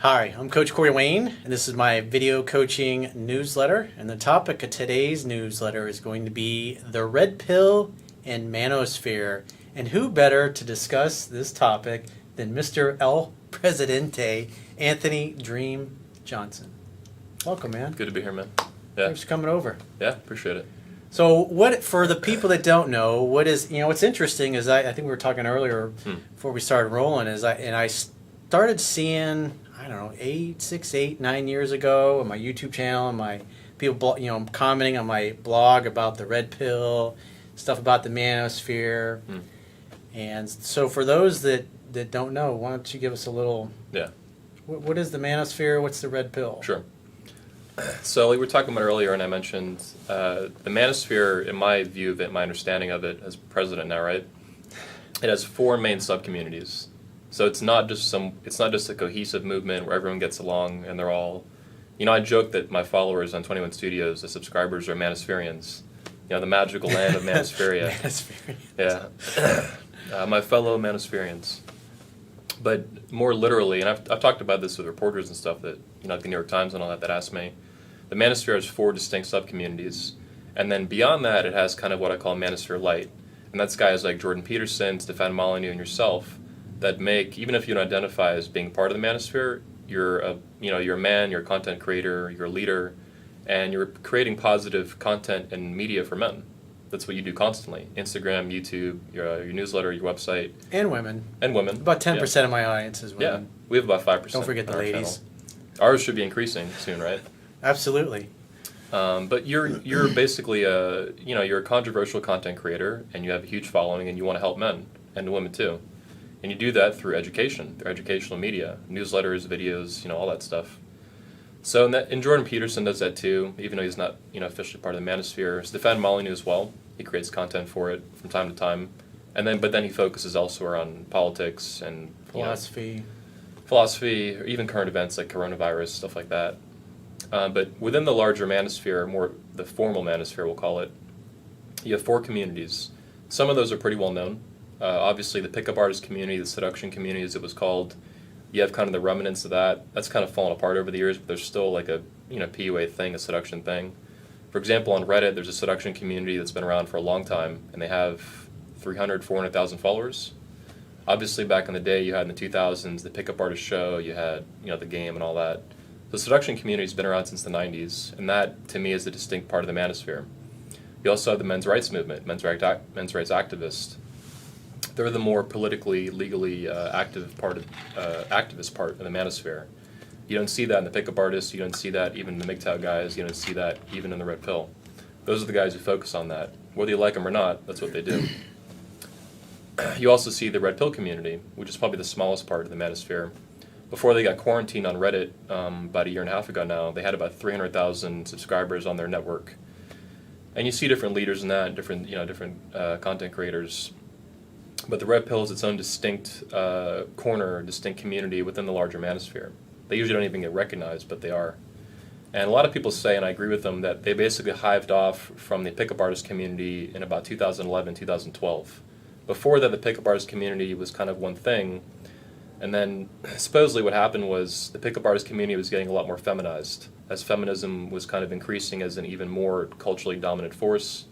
Hi, I'm Coach Corey Wayne, and this is my video coaching newsletter. And the topic of today's newsletter is going to be the Red Pill and Manosphere. And who better to discuss this topic than Mr. El Presidente, Anthony Dream Johnson. Welcome, man. Good to be here, man. Yeah. Thanks for coming over. Yeah, appreciate it. So, what for the people that don't know, what's interesting is I think we were talking earlier before we started rolling is I started seeing, I don't know, 6, 8, 9 years ago on my YouTube channel and my people, commenting on my blog about the Red Pill, stuff about the Manosphere. And so for those that don't know, why don't you give us a little, what is the Manosphere, what's the Red Pill? Sure. So like we were talking about earlier, and I mentioned the Manosphere, in my view of it, my understanding of it as president now, right? It has 4 main subcommunities. So it's not just a cohesive movement where everyone gets along and they're all, I joke that my followers on 21 Studios, the subscribers, are Manospherians. The magical land of Manospheria. Manospheria. Yeah. My fellow Manospherians. But more literally, and I've talked about this with reporters and stuff that, like the New York Times and all that ask me, the Manosphere has 4 distinct subcommunities. And then beyond that, it has kind of what I call Manosphere Light. And that's guys like Jordan Peterson, Stefan Molyneux, and yourself that make, even if you don't identify as being part of the Manosphere, you're a man, you're a content creator, you're a leader, and you're creating positive content and media for men. That's what you do constantly. Instagram, YouTube, your newsletter, your website. And women. About 10% of my audience is women. Yeah, we have about 5%. Don't forget the ladies. Channel. Ours should be increasing soon, right? Absolutely. But you're basically you're a controversial content creator, and you have a huge following, and you want to help men and women too. And you do that through education, through educational media, newsletters, videos, all that stuff. So, and Jordan Peterson does that too, even though he's not, officially part of the Manosphere. Stefan Molyneux as well. He creates content for it from time to time, but then he focuses elsewhere on politics and philosophy, or even current events like coronavirus, stuff like that. But within the larger Manosphere, more the formal Manosphere, we'll call it, you have 4 communities. Some of those are pretty well known. Obviously, the pickup artist community, the seduction community, as it was called. You have kind of the remnants of that. That's kind of fallen apart over the years, but there's still like a PUA thing, a seduction thing. For example, on Reddit, there's a seduction community that's been around for a long time, and they have 300, 400,000 followers. Obviously, back in the day, you had in the 2000s the pickup artist show, you had the game and all that. The seduction community's been around since the 90s, and that, to me, is a distinct part of the Manosphere. You also have the men's rights movement, men's rights activists. They're the more politically, legally activist part of the Manosphere. You don't see that in the pickup artists. You don't see that even in the MGTOW guys. You don't see that even in the Red Pill. Those are the guys who focus on that. Whether you like them or not, that's what they do. You also see the Red Pill community, which is probably the smallest part of the Manosphere. Before they got quarantined on Reddit about a year and a half ago now, they had about 300,000 subscribers on their network. And you see different leaders in that, different content creators. But the Red Pill is its own distinct corner, distinct community within the larger Manosphere. They usually don't even get recognized, but they are. And a lot of people say, and I agree with them, that they basically hived off from the pickup artist community in about 2011, 2012. Before that, the pickup artist community was kind of one thing, and then supposedly what happened was the pickup artist community was getting a lot more feminized, as feminism was kind of increasing as an even more culturally dominant force.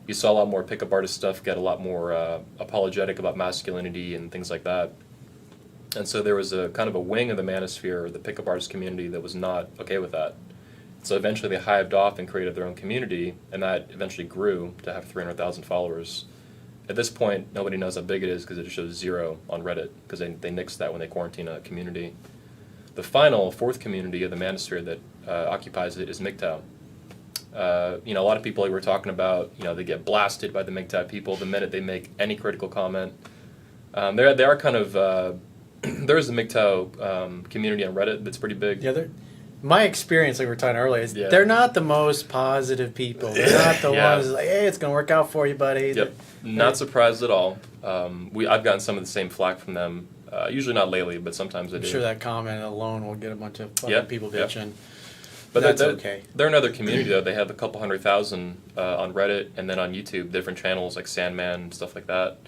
You saw a lot more pickup artist stuff get a lot more apologetic about masculinity and things like that. And so there was a kind of a wing of the Manosphere, the pickup artist community, that was not okay with that. So eventually they hived off and created their own community, and that eventually grew to have 300,000 followers. At this point, nobody knows how big it is because it shows 0 on Reddit, because they nixed that when they quarantine a community. The final, 4th community of the Manosphere that occupies it is MGTOW. A lot of people like we're talking about, they get blasted by the MGTOW people the minute they make any critical comment. They are kind of, there is a MGTOW community on Reddit that's pretty big. Yeah, my experience, like we were talking earlier, is they're not the most positive people. They're not the ones like, hey, it's going to work out for you, buddy. Yep, not surprised at all. I've gotten some of the same flack from them. Usually not lately, but sometimes I do. I'm sure that comment alone will get a bunch of fucking people bitching. Yep. But that's okay. They're another community, though. They have a couple 100,000 on Reddit and then on YouTube, different channels like Sandman and stuff like that.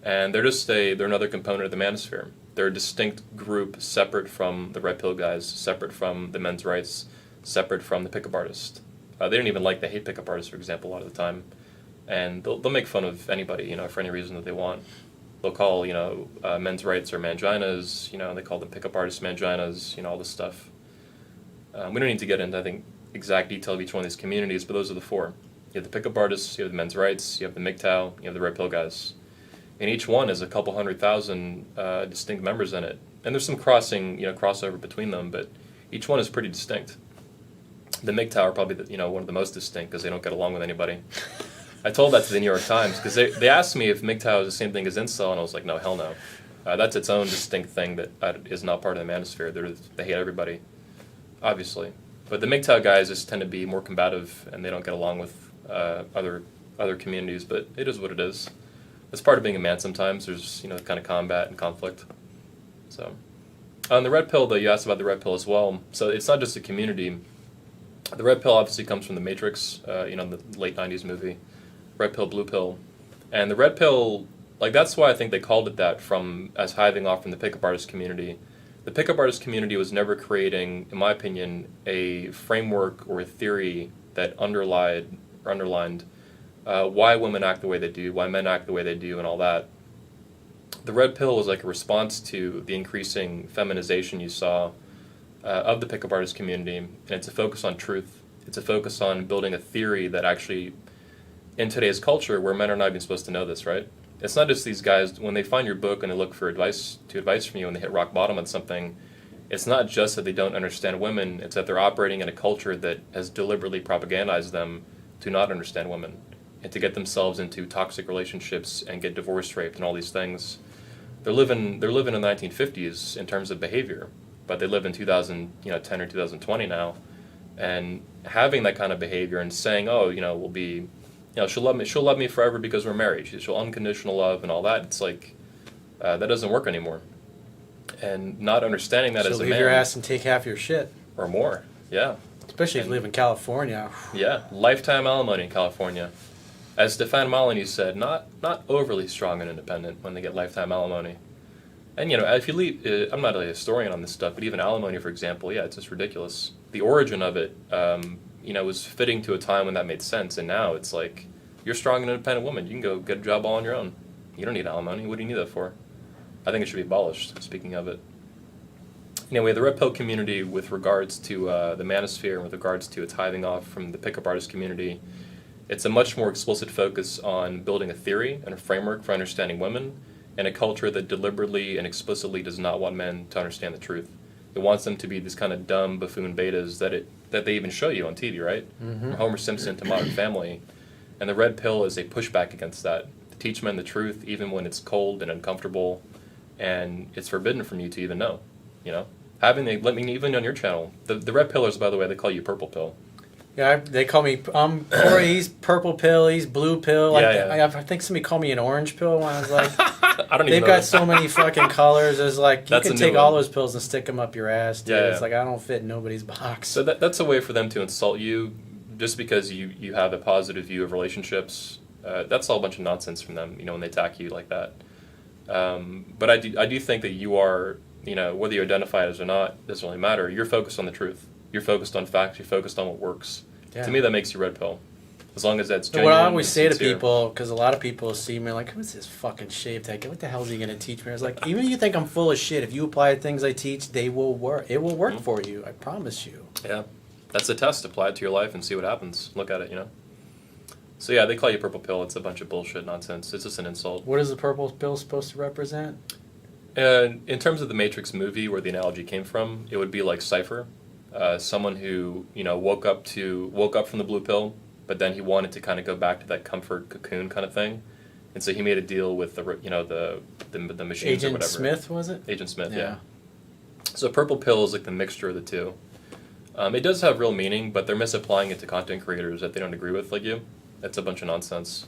And they're another component of the Manosphere. They're a distinct group, separate from the Red Pill guys, separate from the men's rights, separate from the pickup artist. They don't even like the hate pickup artists, for example, a lot of the time. And they'll make fun of anybody, for any reason that they want. They'll call, men's rights or manginas, they call them pickup artists manginas, all this stuff. We don't need to get into, I think, exact detail of each one of these communities, but those are the four. You have the pickup artists, you have the men's rights, you have the MGTOW, you have the Red Pill guys. And each one has a couple 100,000 distinct members in it. And there's some crossover between them, but each one is pretty distinct. The MGTOW are probably one of the most distinct because they don't get along with anybody. I told that to the New York Times because they asked me if MGTOW is the same thing as incel, and I was like, no, hell no. That's its own distinct thing that is not part of the manosphere. They hate everybody, obviously. But the MGTOW guys just tend to be more combative, and they don't get along with other communities. But it is what it is. It's part of being a man sometimes. There's kind of combat and conflict. So on the Red Pill, though, you asked about the Red Pill as well. So it's not just a community. The Red Pill obviously comes from the Matrix, the late 90s movie. Red Pill, Blue Pill. And the Red Pill, that's why I think they called it that as hiving off from the pickup artist community. The pickup artist community was never creating, in my opinion, a framework or a theory that underlined why women act the way they do, why men act the way they do, and all that. The Red Pill was like a response to the increasing feminization you saw of the pickup artist community, and it's a focus on truth. It's a focus on building a theory that actually, in today's culture, where men are not even supposed to know this, right? It's not just these guys, when they find your book and they look for advice from you and they hit rock bottom on something, it's not just that they don't understand women, it's that they're operating in a culture that has deliberately propagandized them to not understand women and to get themselves into toxic relationships and get divorced, raped, and all these things. They're living in the 1950s in terms of behavior, but they live in 2010 or 2020 now, and having that kind of behavior and saying, we'll be, she'll love me forever because we're married. She'll unconditional love and all that. It's like that doesn't work anymore. And not understanding that as a man. She'll leave your ass and take half your shit. Or more, yeah. Especially if you live in California. Yeah, lifetime alimony in California. As Stefan Molyneux said, not overly strong and independent when they get lifetime alimony. And, if you leave, I'm not a historian on this stuff, but even alimony, for example, yeah, it's just ridiculous. The origin of it, was fitting to a time when that made sense, and now it's like, you're a strong and independent woman. You can go get a job all on your own. You don't need alimony. What do you need that for? I think it should be abolished, speaking of it. Anyway, the Red Pill community, with regards to the manosphere and with regards to its hiving off from the pickup artist community, it's a much more explicit focus on building a theory and a framework for understanding women in a culture that deliberately and explicitly does not want men to understand the truth. It wants them to be these kind of dumb buffoon betas that they even show you on TV, right? Mm-hmm. From Homer Simpson to Modern Family. And the Red Pill is a pushback against that, to teach men the truth even when it's cold and uncomfortable and it's forbidden from you to even know, even on your channel. The Red Pillars, by the way, they call you Purple Pill. Yeah, they call me Corey. He's Purple Pill. He's Blue Pill. Yeah. I think somebody called me an Orange Pill when I was like, I don't even they've know got that. so many fucking colors. It's like you can take all those pills and stick them up your ass, dude. Yeah. It's like I don't fit in nobody's box. So that's a way for them to insult you just because you have a positive view of relationships. That's all a bunch of nonsense from them, when they attack you like that. But I do think that you are, whether you identify as or not, doesn't really matter. You're focused on the truth. You're focused on facts. You're focused on what works. Yeah. To me, that makes you Red Pill. As long as that's genuine. What I always say to sincere. people, because a lot of people see me like, who's this fucking shaved head? What the hell is he going to teach me? I was like, even if you think I'm full of shit, if you apply the things I teach, they will work. It will work for you. I promise you. Yeah. That's a test. Apply it to your life and see what happens. Look at it, So yeah, they call you Purple Pill. It's a bunch of bullshit nonsense. It's just an insult. What is the Purple Pill supposed to represent? In terms of the Matrix movie, where the analogy came from, it would be like Cypher. Someone who woke up from the blue pill, but then he wanted to kind of go back to that comfort cocoon kind of thing, and so he made a deal with the machines Agent or whatever. Smith, was it? Agent Smith, yeah. So Purple Pill is like the mixture of the two. It does have real meaning, but they're misapplying it to content creators that they don't agree with, like you. That's a bunch of nonsense.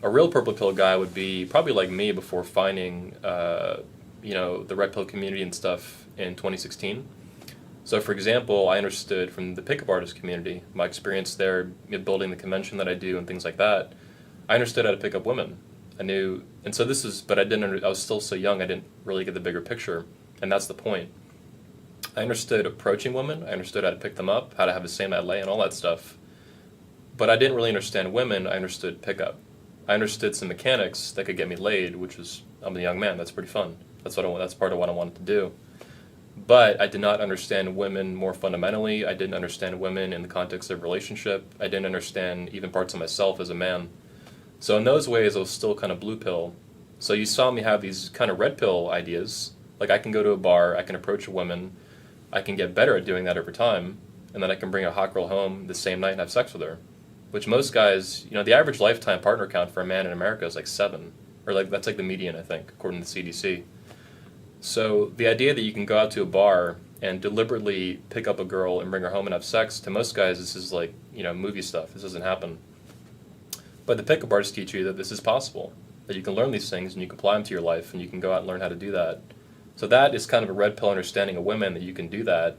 A real Purple Pill guy would be probably like me before finding the Red Pill community and stuff in 2016. So, for example, I understood from the pickup artist community, my experience there, building the convention that I do and things like that, I understood how to pick up women. I knew, and so this is, but I was still so young, I didn't really get the bigger picture, and that's the point. I understood approaching women, I understood how to pick them up, how to have the same lay and all that stuff, but I didn't really understand women. I understood pickup. I understood some mechanics that could get me laid, which is, I'm a young man, that's pretty fun. That's part of what I wanted to do. But I did not understand women more fundamentally. I didn't understand women in the context of relationship. I didn't understand even parts of myself as a man. So in those ways, I was still kind of blue pill. So you saw me have these kind of red pill ideas. Like I can go to a bar, I can approach a woman, I can get better at doing that over time, and then I can bring a hot girl home the same night and have sex with her. Which most guys, the average lifetime partner count for a man in America is like 7. Or like that's like the median, I think, according to the CDC. So the idea that you can go out to a bar and deliberately pick up a girl and bring her home and have sex, to most guys this is like, movie stuff. This doesn't happen. But the pickup artists teach you that this is possible, that you can learn these things and you can apply them to your life and you can go out and learn how to do that. So that is kind of a red pill understanding of women, that you can do that,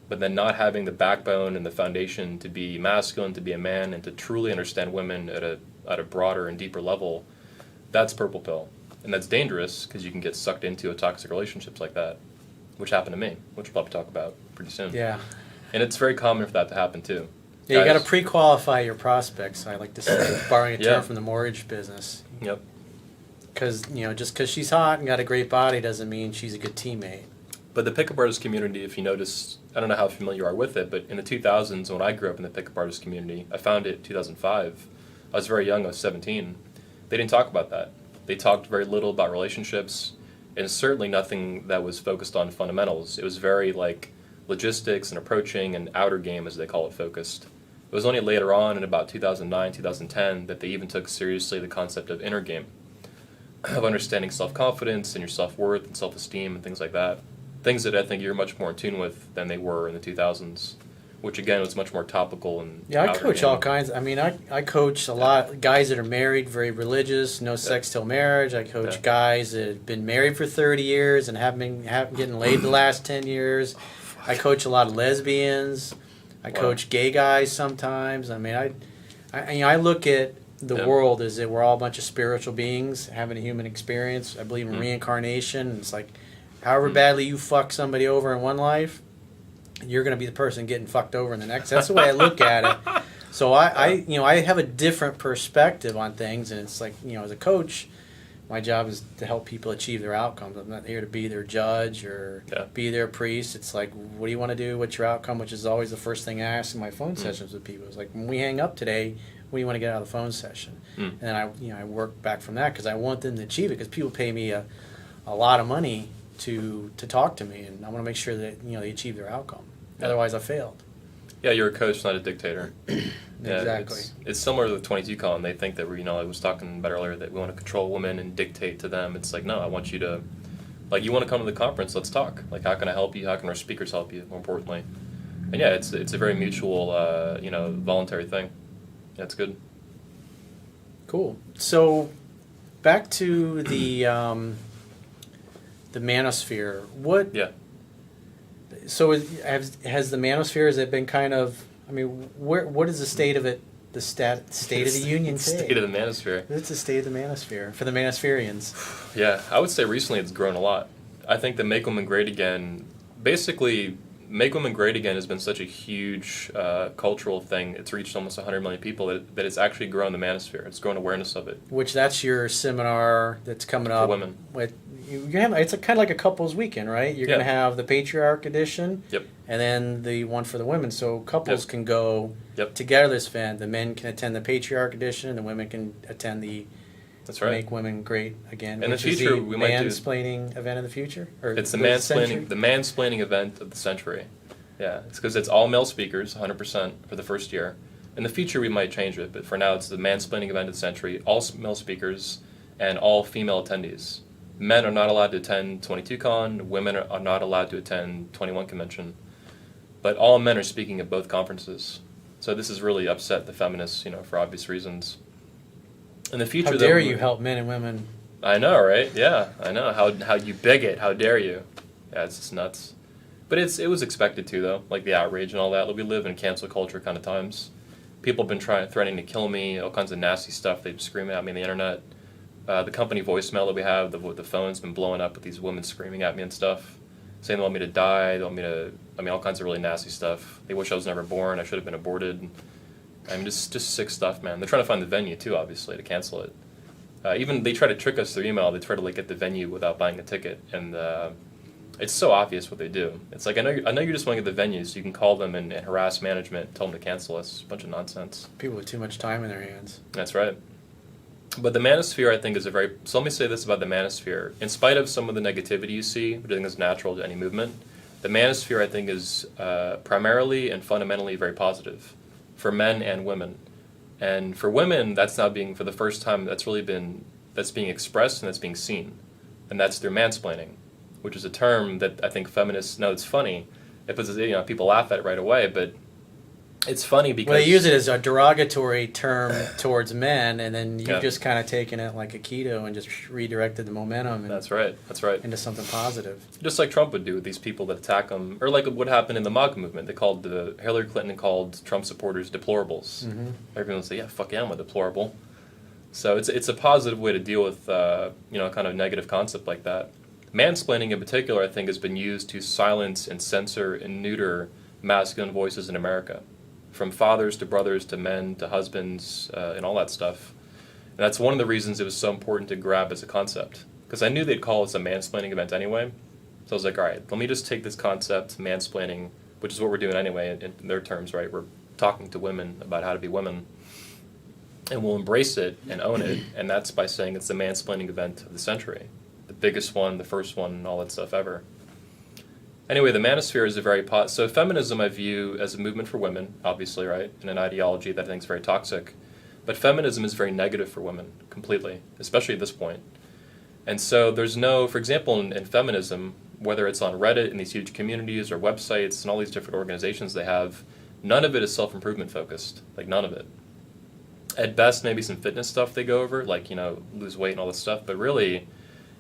but then not having the backbone and the foundation to be masculine, to be a man, and to truly understand women at a broader and deeper level. That's purple pill. And that's dangerous because you can get sucked into a toxic relationships like that, which happened to me, which we'll probably talk about pretty soon. Yeah. And it's very common for that to happen too. Yeah, you got to pre-qualify your prospects. I like to say, borrowing a term from the mortgage business. Yep. Because, just because she's hot and got a great body doesn't mean she's a good teammate. But the pickup artist community, if you notice, I don't know how familiar you are with it, but in the 2000s, when I grew up in the pickup artist community, I found it in 2005. I was very young, I was 17. They didn't talk about that. They talked very little about relationships, and certainly nothing that was focused on fundamentals. It was very like logistics and approaching and outer game, as they call it, focused. It was only later on in about 2009, 2010 that they even took seriously the concept of inner game, of understanding self-confidence and your self-worth and self-esteem and things like that. Things that I think you're much more in tune with than they were in the 2000s, which again was much more topical and I coach all kinds. I mean, I coach a lot guys that are married, very religious, no sex till marriage. I coach guys that have been married for 30 years and haven't getting laid the last 10 years. I coach a lot of lesbians. I coach gay guys sometimes. I mean, I look at the world as that we're all a bunch of spiritual beings having a human experience. I believe in reincarnation. It's like, however badly you fuck somebody over in one life, you're going to be the person getting fucked over in the next. That's the way I look at it. So I have a different perspective on things, and it's like, as a coach, my job is to help people achieve their outcomes. I'm not here to be their judge or be their priest. It's like, what do you want to do? What's your outcome? Which is always the first thing I ask in my phone sessions with people. It's like, when we hang up today, what do you want to get out of the phone session? And then I work back from that because I want them to achieve it, because people pay me a lot of money to talk to me, and I want to make sure that they achieve their outcome. Otherwise, I failed. Yeah, you're a coach, not a dictator. Exactly. It's similar to the 22 con. They think that I was talking about earlier, that we want to control women and dictate to them. It's like, no, I want you to, like, you want to come to the conference, let's talk. Like, how can I help you? How can our speakers help you? More importantly, and yeah, it's a very mutual, voluntary thing. Yeah, it's good. Cool. So, back to the Manosphere. What? Yeah. So has the Manosphere, has it been kind of, I mean, what is the state of it, the state of the union today? State of the Manosphere. What's the state of the Manosphere for the Manospherians? Yeah, I would say recently it's grown a lot. I think the Make Women Great Again, basically, Make Women Great Again has been such a huge cultural thing. It's reached almost 100 million people that it's actually grown the Manosphere. It's grown awareness of it. Which that's your seminar that's coming up. For women. It's kind of like a couples weekend, right? You're going to have the Patriarch edition. Yep. And then the one for the women. So couples can go together this event. The men can attend the Patriarch edition, and the women can attend the Make Women Great Again. In the future, we might do Mansplaining event of the future? Or it's the Mansplaining event of the century. Yeah, it's because it's all male speakers, 100% for the first year. In the future, we might change it, but for now, it's the Mansplaining event of the century, all male speakers, and all female attendees. Men are not allowed to attend 22con, women are not allowed to attend 21 convention, but all men are speaking at both conferences. So this has really upset the feminists, for obvious reasons. In the future, how dare you help men and women? I know, right? Yeah, I know. How you bigot? How dare you? Yeah, it's just nuts. But it was expected to, though, like the outrage and all that. We live in cancel culture kind of times. People have been threatening to kill me, all kinds of nasty stuff. They've screaming at me on the internet. The company voicemail that we have, the phone's been blowing up with these women screaming at me and stuff, saying they want me to die, they want me to, I mean, all kinds of really nasty stuff. They wish I was never born, I should have been aborted. I mean, just sick stuff, man. They're trying to find the venue, too, obviously, to cancel it. Even they try to trick us through email. They try to, like, get the venue without buying a ticket. And it's so obvious what they do. It's like, I know you just want to get the venue so you can call them and harass management, tell them to cancel us. A bunch of nonsense. People with too much time in their hands. That's right. But the Manosphere, I think, is a very... So let me say this about the Manosphere. In spite of some of the negativity you see, which I think is natural to any movement, the Manosphere, I think, is primarily and fundamentally very positive for men and women. And for women, that's now being, for the first time, that's being expressed and that's being seen. And that's through mansplaining, which is a term that I think feminists know. It's funny. It puts, people laugh at it right away, but it's funny because... Well, they use it as a derogatory term towards men, and then you've just kind of taken it like a keto and just redirected the momentum. And that's right. Into something positive. Just like Trump would do with these people that attack him, or like what happened in the MAGA movement. They called Hillary Clinton called Trump supporters deplorables. Mm-hmm. Everyone would say, "Yeah, fuck yeah, I'm a deplorable." So it's a positive way to deal with kind of negative concept like that. Mansplaining in particular, I think, has been used to silence and censor and neuter masculine voices in America. From fathers to brothers to men to husbands and all that stuff. And that's one of the reasons it was so important to grab as a concept. Because I knew they'd call us a mansplaining event anyway. So I was like, all right, let me just take this concept, mansplaining, which is what we're doing anyway in their terms, right? We're talking to women about how to be women. And we'll embrace it and own it. And that's by saying it's the mansplaining event of the century. The biggest one, the first one, and all that stuff ever. Anyway, the Manosphere is a very... So feminism I view as a movement for women, obviously, right? And an ideology that I think is very toxic. But feminism is very negative for women, completely, especially at this point. And so there's no... For example, in feminism, whether it's on Reddit, in these huge communities, or websites, and all these different organizations they have, none of it is self-improvement focused. Like, none of it. At best, maybe some fitness stuff they go over, like, lose weight and all this stuff. But really,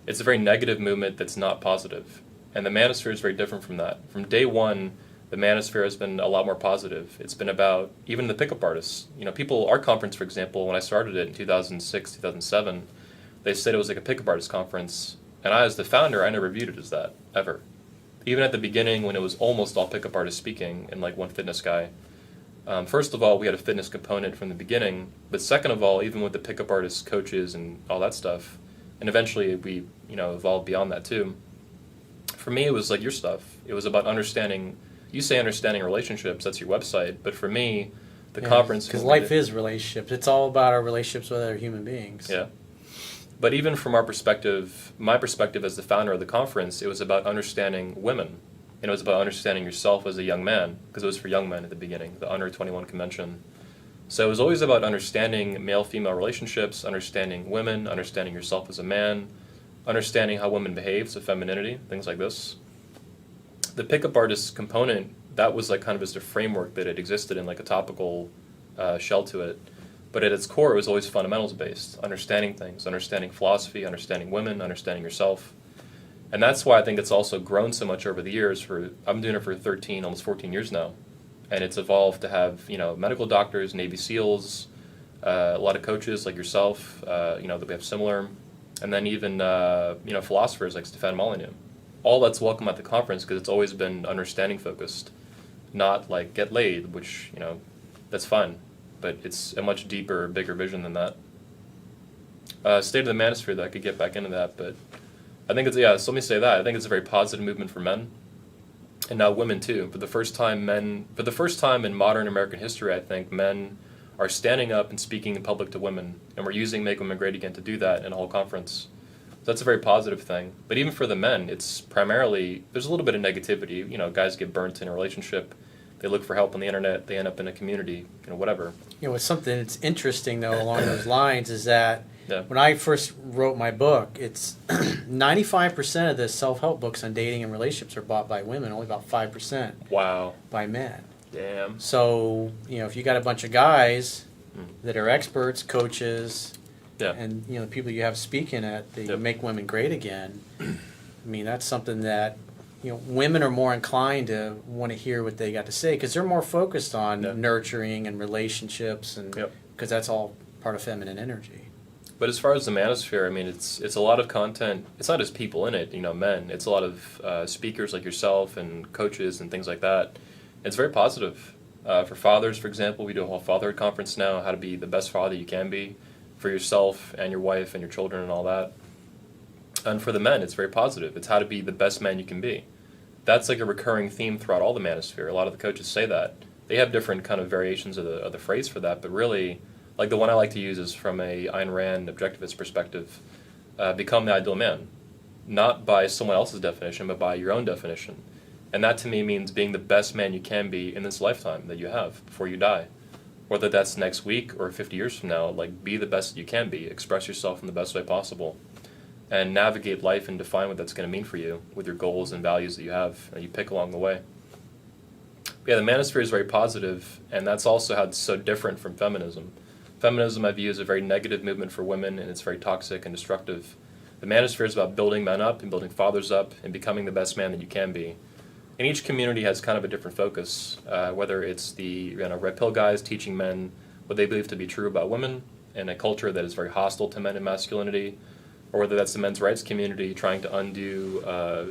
it's a very negative movement that's not positive. And the Manosphere is very different from that. From day one, the Manosphere has been a lot more positive. It's been about, even the pickup artists. Our conference, for example, when I started it in 2006, 2007, they said it was like a pickup artist conference. And I, as the founder, I never viewed it as that, ever. Even at the beginning, when it was almost all pickup artists speaking and like one fitness guy. First of all, we had a fitness component from the beginning. But second of all, even with the pickup artists, coaches, and all that stuff, and eventually we, evolved beyond that too. For me, it was like your stuff. It was about understanding. You say understanding relationships. That's your website. But for me, the conference... Because life is relationships. It's all about our relationships with other human beings. Yeah. But even from our perspective, my perspective as the founder of the conference, it was about understanding women. And it was about understanding yourself as a young man. Because it was for young men at the beginning, the Under 21 convention. So it was always about understanding male-female relationships, understanding women, understanding yourself as a man, understanding how women behave, so femininity, things like this. The pickup artist component, that was like kind of just a framework that it existed in, like a topical shell to it. But at its core, it was always fundamentals based, understanding things, understanding philosophy, understanding women, understanding yourself. And that's why I think it's also grown so much over the years. I'm doing it for 13, almost 14 years now. And it's evolved to have, medical doctors, Navy SEALs, a lot of coaches like yourself, that we have similar. And then even, philosophers like Stefan Molyneux. All that's welcome at the conference because it's always been understanding focused, not like get laid, which, that's fine. But it's a much deeper, bigger vision than that. State of the Manosphere, that I could get back into that, but I think so let me say that. I think it's a very positive movement for men. And now women too. For the first time in modern American history, I think men are standing up and speaking in public to women, and we're using Make Women Great Again to do that in a whole conference. So that's a very positive thing. But even for the men, it's primarily, there's a little bit of negativity. Guys get burnt in a relationship, they look for help on the internet, they end up in a community, whatever. It's something that's interesting, though, along those lines is that when I first wrote my book, it's 95% of the self-help books on dating and relationships are bought by women, only about 5% Wow. by men. Damn. So, if you got a bunch of guys that are experts, coaches, and, the people you have speaking at the Make Women Great Again, that's something that, women are more inclined to want to hear what they got to say because they're more focused on nurturing and relationships and because that's all part of feminine energy. But as far as the manosphere, I mean, it's a lot of content. It's not just people in it, men. It's a lot of speakers like yourself and coaches and things like that. It's very positive. For fathers, for example, we do a whole fatherhood conference now, how to be the best father you can be for yourself and your wife and your children and all that. And for the men, it's very positive. It's how to be the best man you can be. That's like a recurring theme throughout all the manosphere. A lot of the coaches say that. They have different kind of variations of the phrase for that, but really, like the one I like to use is from a Ayn Rand objectivist perspective. Become the ideal man. Not by someone else's definition, but by your own definition. And that to me means being the best man you can be in this lifetime that you have before you die. Whether that's next week or 50 years from now, like be the best that you can be. Express yourself in the best way possible. And navigate life and define what that's going to mean for you with your goals and values that you have and you pick along the way. But yeah, the manosphere is very positive, and that's also how it's so different from feminism. Feminism I view as a very negative movement for women, and it's very toxic and destructive. The manosphere is about building men up and building fathers up and becoming the best man that you can be. And each community has kind of a different focus, whether it's the Red Pill guys teaching men what they believe to be true about women in a culture that is very hostile to men and masculinity, or whether that's the men's rights community trying to undo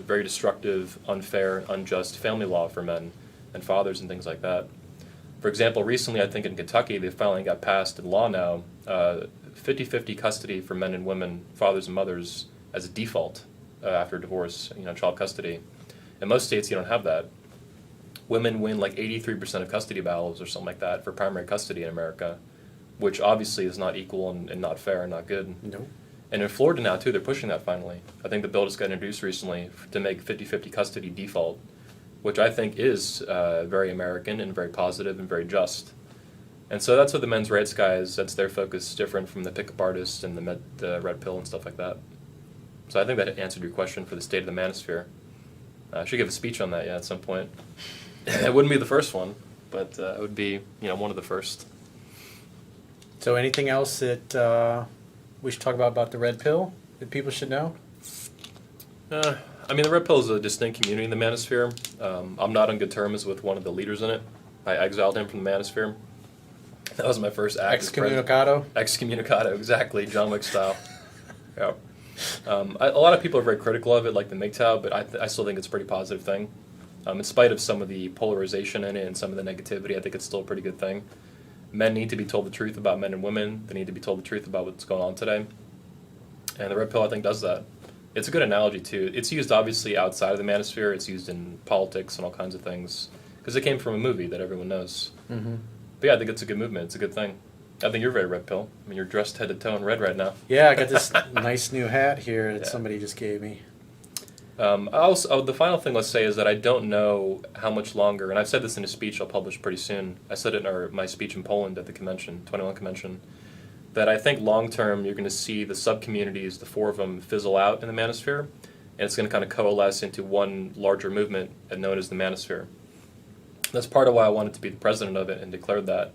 very destructive, unfair, unjust family law for men and fathers and things like that. For example, recently I think in Kentucky they finally got passed in law now 50-50 custody for men and women, fathers and mothers, as a default after divorce, child custody. In most states you don't have that. Women win like 83% of custody battles or something like that for primary custody in America, which obviously is not equal and not fair and not good. Nope. And in Florida now, too, they're pushing that finally. I think the bill just got introduced recently to make 50-50 custody default, which I think is very American and very positive and very just. And so that's what the men's rights guys, that's their focus, different from the pickup artists and the Red Pill and stuff like that. So I think that answered your question for the state of the manosphere. I should give a speech on that, at some point. It wouldn't be the first one, but it would be, one of the first. So anything else that we should talk about the Red Pill that people should know? The Red Pill is a distinct community in the manosphere. I'm not on good terms with one of the leaders in it. I exiled him from the manosphere. That was my first act. Excommunicado? Excommunicado, exactly, John Wick style. Yeah. A lot of people are very critical of it, like the MGTOW, but I still think it's a pretty positive thing. In spite of some of the polarization in it and some of the negativity, I think it's still a pretty good thing. Men need to be told the truth about men and women. They need to be told the truth about what's going on today. And the Red Pill, I think, does that. It's a good analogy, too. It's used, obviously, outside of the manosphere. It's used in politics and all kinds of things. Because it came from a movie that everyone knows. Mm-hmm. But yeah, I think it's a good movement. It's a good thing. I think you're very Red Pill. You're dressed head to toe in red right now. Yeah, I got this nice new hat here that somebody just gave me. The final thing let's say is that I don't know how much longer, and I've said this in a speech I'll publish pretty soon. I said it in my speech in Poland at the convention, 21 convention, that I think long term you're going to see the sub-communities, the four of them, fizzle out in the manosphere, and it's going to kind of coalesce into one larger movement known as the manosphere. That's part of why I wanted to be the president of it and declared that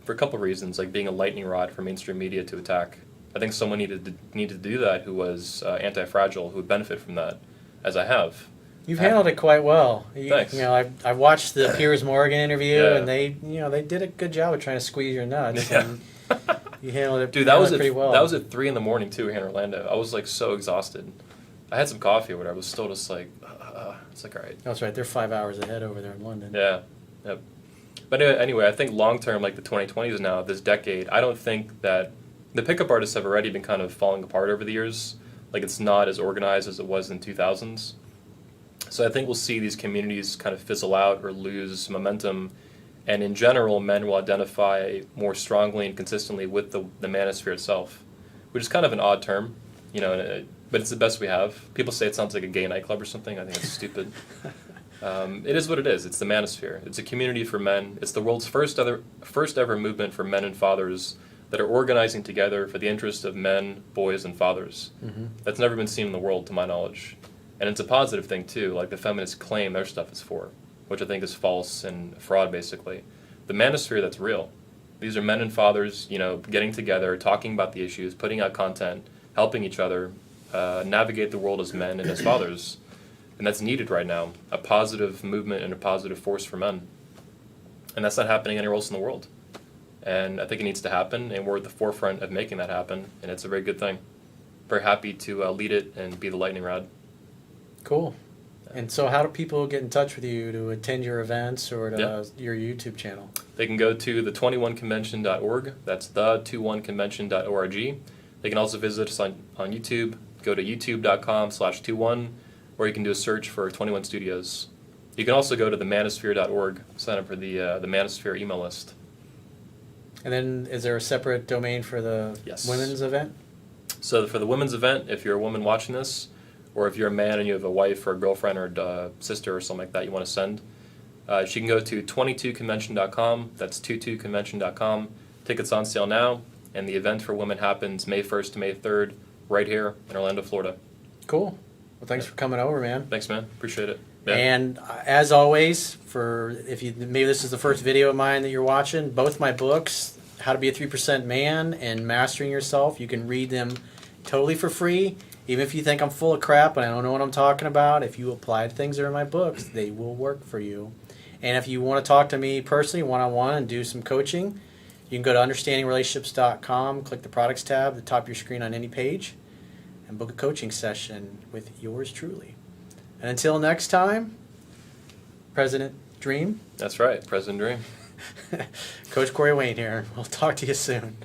for a couple of reasons, like being a lightning rod for mainstream media to attack. I think someone needed to do that who was anti-fragile, who would benefit from that, as I have. You've handled it quite well. Thanks. I watched the Piers Morgan interview, and they did a good job of trying to squeeze your nuts. Yeah. And you handled it. Dude, that was pretty well. That was at 3 a.m. too here in Orlando. I was like so exhausted. I had some coffee or whatever. I was still just like, it's like all right. That's right. They're 5 hours ahead over there in London. Yeah. Yep. But anyway, I think long term, like the 2020s now, this decade, I don't think that the pickup artists have already been kind of falling apart over the years. Like it's not as organized as it was in the 2000s. So I think we'll see these communities kind of fizzle out or lose momentum. And in general, men will identify more strongly and consistently with the manosphere itself, which is kind of an odd term, but it's the best we have. People say it sounds like a gay nightclub or something. I think it's stupid. It is what it is. It's the manosphere. It's a community for men. It's the world's first ever movement for men and fathers that are organizing together for the interest of men, boys, and fathers. Mm-hmm. That's never been seen in the world, to my knowledge. And it's a positive thing, too, like the feminists claim their stuff is for, which I think is false and fraud, basically. The manosphere, that's real. These are men and fathers, getting together, talking about the issues, putting out content, helping each other navigate the world as men and as fathers. And that's needed right now, a positive movement and a positive force for men. And that's not happening anywhere else in the world. And I think it needs to happen, and we're at the forefront of making that happen, and it's a very good thing. Very happy to lead it and be the lightning rod. Cool. And so how do people get in touch with you to attend your events or to Yeah. your YouTube channel? They can go to the21convention.org. That's the21convention.org. They can also visit us on YouTube. Go to youtube.com/21, or you can do a search for 21 Studios. You can also go to themanosphere.org, sign up for the Manosphere email list. And then is there a separate domain for the Yes. women's event? So for the women's event, if you're a woman watching this, or if you're a man and you have a wife or a girlfriend or a sister or something like that you want to send, she can go to 22convention.com. That's 22convention.com. Tickets on sale now, and the event for women happens May 1st to May 3rd right here in Orlando, Florida. Cool. Well, thanks for coming over, man. Thanks, man. Appreciate it. Yeah. And as always, for if you maybe this is the first video of mine that you're watching, both my books, How to Be a 3% Man and Mastering Yourself, you can read them totally for free. Even if you think I'm full of crap and I don't know what I'm talking about, if you apply things that are in my books, they will work for you. And if you want to talk to me personally, one-on-one, and do some coaching, you can go to understandingrelationships.com, click the products tab at the top of your screen on any page, and book a coaching session with yours truly. And until next time, President Dream. That's right. President Dream. Coach Corey Wayne here. We'll talk to you soon.